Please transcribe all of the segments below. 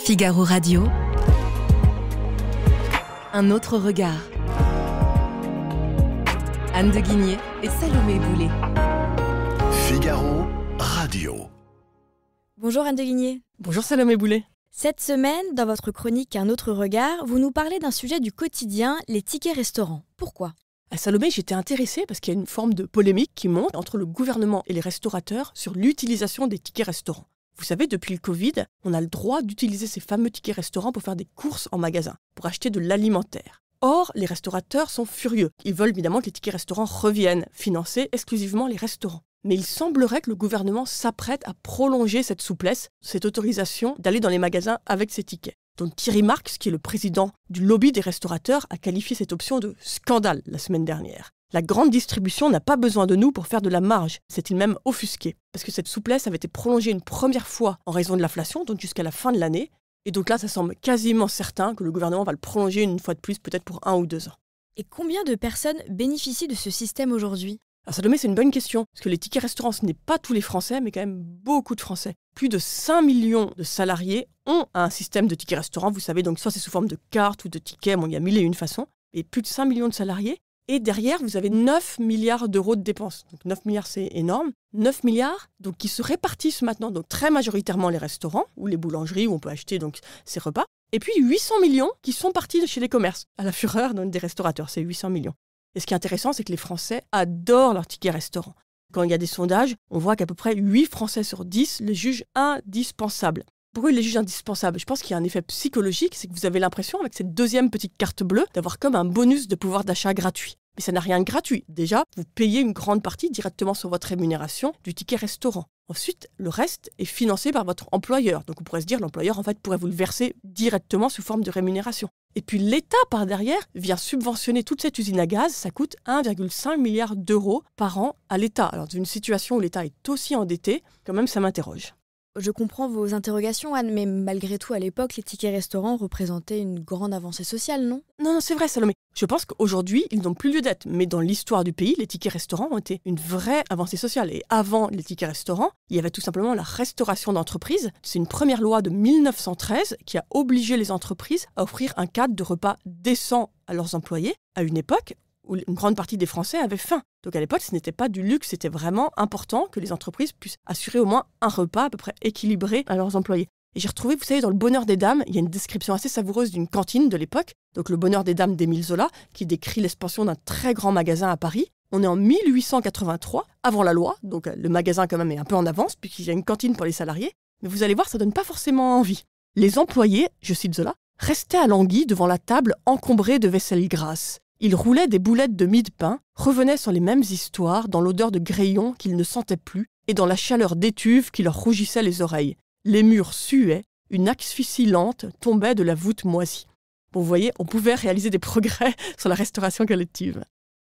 Figaro Radio. Un autre regard. Anne de Guigné et Salomé Boulet. Figaro Radio. Bonjour Anne de Guigné. Bonjour Salomé Boulet. Cette semaine, dans votre chronique Un autre regard, vous nous parlez d'un sujet du quotidien, les tickets restaurants. Pourquoi ? À Salomé, j'étais intéressée parce qu'il y a une forme de polémique qui monte entre le gouvernement et les restaurateurs sur l'utilisation des tickets restaurants. Vous savez, depuis le Covid, on a le droit d'utiliser ces fameux tickets restaurants pour faire des courses en magasin, pour acheter de l'alimentaire. Or, les restaurateurs sont furieux. Ils veulent évidemment que les tickets restaurants reviennent, financer exclusivement les restaurants. Mais il semblerait que le gouvernement s'apprête à prolonger cette souplesse, cette autorisation d'aller dans les magasins avec ces tickets. Donc Thierry Marx, qui est le président du lobby des restaurateurs, a qualifié cette option de scandale la semaine dernière. La grande distribution n'a pas besoin de nous pour faire de la marge, s'est-il même offusqué. Parce que cette souplesse avait été prolongée une première fois en raison de l'inflation, donc jusqu'à la fin de l'année. Et donc là, ça semble quasiment certain que le gouvernement va le prolonger une fois de plus, peut-être pour 1 ou 2 ans. Et combien de personnes bénéficient de ce système aujourd'hui ? Alors Salomé, c'est une bonne question, parce que les tickets restaurants, ce n'est pas tous les Français, mais quand même beaucoup de Français. Plus de 5 millions de salariés ont un système de tickets restaurants, vous savez, donc soit c'est sous forme de carte ou de tickets, il y a 1000 et une façons, et plus de 5 millions de salariés. Et derrière, vous avez 9 milliards d'euros de dépenses. Donc 9 milliards, c'est énorme. 9 milliards donc, qui se répartissent maintenant, donc très majoritairement les restaurants ou les boulangeries où on peut acheter donc, ses repas. Et puis 800 millions qui sont partis de chez les commerces, à la fureur donc, des restaurateurs, c'est 800 millions. Et ce qui est intéressant, c'est que les Français adorent leurs tickets restaurants. Quand il y a des sondages, on voit qu'à peu près 8 Français sur 10 les jugent indispensables. Pourquoi ils les jugent indispensables ? Je pense qu'il y a un effet psychologique, c'est que vous avez l'impression, avec cette deuxième petite carte bleue, d'avoir comme un bonus de pouvoir d'achat gratuit. Mais ça n'a rien de gratuit. Déjà, vous payez une grande partie directement sur votre rémunération du ticket restaurant. Ensuite, le reste est financé par votre employeur. Donc on pourrait se dire, l'employeur en fait pourrait vous le verser directement sous forme de rémunération. Et puis l'État, par derrière, vient subventionner toute cette usine à gaz. Ça coûte 1,5 milliard d'euros par an à l'État. Alors dans une situation où l'État est aussi endetté, quand même ça m'interroge. Je comprends vos interrogations, Anne, mais malgré tout, à l'époque, les tickets restaurants représentaient une grande avancée sociale, non ? Non, c'est vrai, Salomé. Je pense qu'aujourd'hui, ils n'ont plus lieu d'être. Mais dans l'histoire du pays, les tickets restaurants ont été une vraie avancée sociale. Et avant les tickets restaurants, il y avait tout simplement la restauration d'entreprises. C'est une première loi de 1913 qui a obligé les entreprises à offrir un cadre de repas décent à leurs employés à une époque où une grande partie des Français avaient faim. Donc à l'époque, ce n'était pas du luxe, c'était vraiment important que les entreprises puissent assurer au moins un repas à peu près équilibré à leurs employés. Et j'ai retrouvé, vous savez, dans Le Bonheur des Dames, il y a une description assez savoureuse d'une cantine de l'époque, donc Le Bonheur des Dames d'Émile Zola, qui décrit l'expansion d'un très grand magasin à Paris. On est en 1883, avant la loi, donc le magasin quand même est un peu en avance, puisqu'il y a une cantine pour les salariés. Mais vous allez voir, ça donne pas forcément envie. Les employés, je cite Zola, restaient à l'anguille devant la table encombrée de vaisselle grasse. Ils roulaient des boulettes de mie de pain, revenaient sur les mêmes histoires, dans l'odeur de grillons qu'ils ne sentaient plus, et dans la chaleur d'étuve qui leur rougissait les oreilles. Les murs suaient, une asphyxie lente tombait de la voûte moisie. Bon, vous voyez, on pouvait réaliser des progrès sur la restauration collective.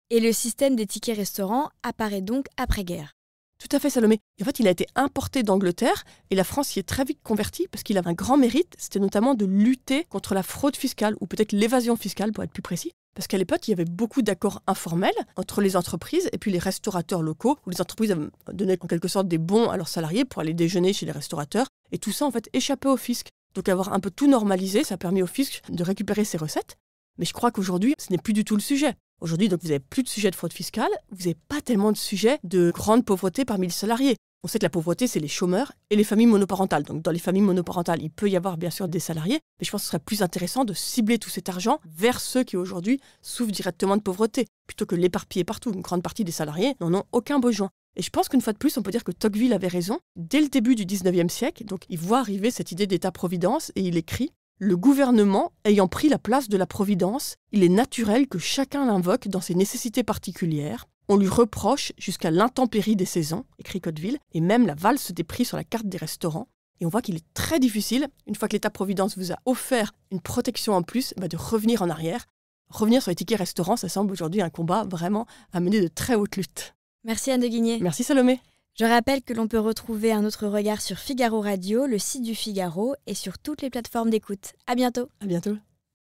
Et le système des tickets restaurants apparaît donc après-guerre. Tout à fait, Salomé. En fait, il a été importé d'Angleterre et la France y est très vite convertie parce qu'il avait un grand mérite, c'était notamment de lutter contre la fraude fiscale, ou peut-être l'évasion fiscale pour être plus précis. Parce qu'à l'époque, il y avait beaucoup d'accords informels entre les entreprises et puis les restaurateurs locaux, où les entreprises donnaient en quelque sorte des bons à leurs salariés pour aller déjeuner chez les restaurateurs. Et tout ça, en fait, échappait au fisc. Donc avoir un peu tout normalisé, ça a permis au fisc de récupérer ses recettes. Mais je crois qu'aujourd'hui, ce n'est plus du tout le sujet. Aujourd'hui, donc, vous n'avez plus de sujet de fraude fiscale, vous n'avez pas tellement de sujet de grande pauvreté parmi les salariés. On sait que la pauvreté, c'est les chômeurs et les familles monoparentales. Donc dans les familles monoparentales, il peut y avoir bien sûr des salariés, mais je pense que ce serait plus intéressant de cibler tout cet argent vers ceux qui aujourd'hui souffrent directement de pauvreté, plutôt que l'éparpiller partout. Une grande partie des salariés n'en ont aucun besoin. Et je pense qu'une fois de plus, on peut dire que Tocqueville avait raison. Dès le début du 19e siècle, donc, il voit arriver cette idée d'État-providence et il écrit « Le gouvernement ayant pris la place de la providence, il est naturel que chacun l'invoque dans ses nécessités particulières. On lui reproche jusqu'à l'intempérie des saisons, écrit Cotteville, et même la valse des prix sur la carte des restaurants. Et on voit qu'il est très difficile, une fois que l'État-providence vous a offert une protection en plus, de revenir en arrière. Revenir sur les tickets restaurants, ça semble aujourd'hui un combat vraiment à mener de très hautes luttes. Merci Anne de Guigné. Merci Salomé. Je rappelle que l'on peut retrouver Un autre regard sur Figaro Radio, le site du Figaro et sur toutes les plateformes d'écoute. À bientôt. À bientôt.